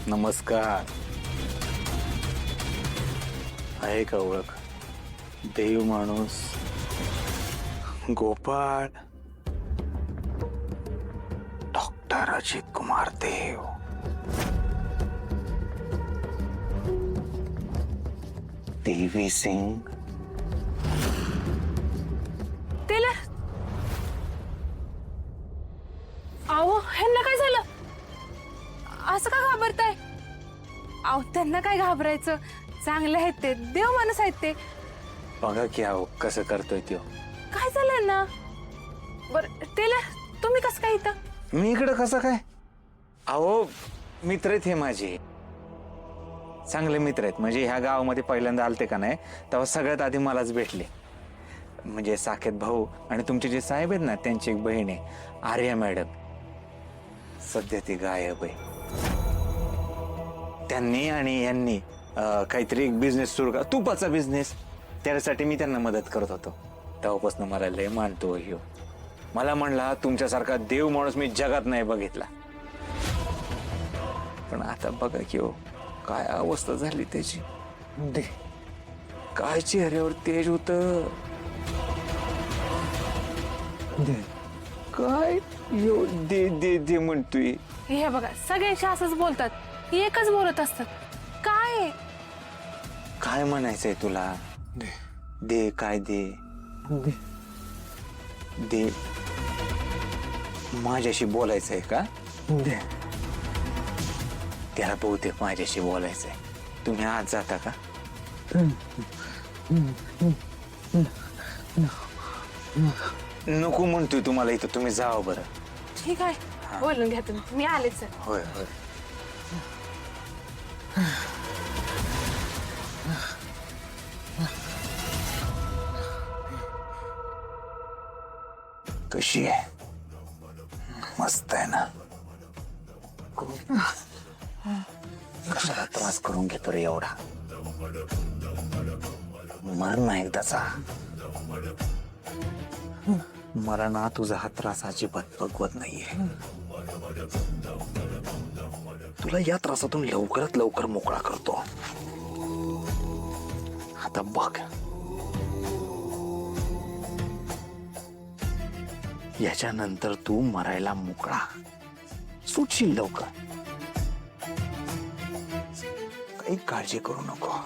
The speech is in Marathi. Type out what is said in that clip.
नमस्कार. आहे का ओळख? देव माणूस गोपाळ, डॉक्टर अजित कुमार देव. देवी सिंग. त्याला अहो ह्यांना काय झालं? असं का घाबरताय? अहो त्यांना काय घाबरायचं, चांगले आहेत ते, देव माणूस आहेत ते. बघा की अहो कसं करतोय त्यो. काय झालंय ना? बर त्याला तुम्ही कसं काय इथं? मी इकडं कसं काय? अहो मित्र आहेत हे माझे, चांगले मित्र आहेत. म्हणजे ह्या गावामध्ये पहिल्यांदा आलते का नाही तेव्हा सगळ्यात आधी मलाच भेटले. म्हणजे साकेत भाऊ आणि तुमचे जे साहेब आहेत ना त्यांची एक बहीण आहे आर्या मॅडम. सध्या ती गायब आहे. त्यांनी आणि यांनी काहीतरी एक बिझनेस सुरू करा, तुपाचा बिझनेस. त्यासाठी मी त्यांना मदत करत होतो. तेव्हापासून मला लय मानतो ह्यो. मला म्हणला तुमच्यासारखा देव माणूस मी जगात नाही बघितला. पण आता बघा की हो काय अवस्था झाली त्याची. काय चेहऱ्यावर तेज होत, काय यो दे दे दे म्हणतोय. हे बघा सगळ्यांशी असंच बोलतात, एकच बोलत असतात. काय काय म्हणायचंय तुला? दे काय दे दे. माझ्याशी बोलायचंय का? दे. त्याला बहुतेक माझ्याशी बोलायचंय. तुम्ही आज जाता का? नको म्हणतोय तुम्हाला इथं, तुम्ही जावा बरं. ठीक आहे, बोलून घ्या तुम्ही, मी आलेच आहे. होय होय. कशी आहे? मस्त आहे ना? कशाला त्रास करून घेतो रे एवढा? मर ना एकदाचा. मला ना तुझा हा त्रास अजिबात बघवत नाहीये. तुला या त्रासातून लवकरात लवकर मोकळा करतो. आता बघ, याच्यानंतर तू मरायला मोकळा, सुटशील लवकर. काही काळजी करू नको.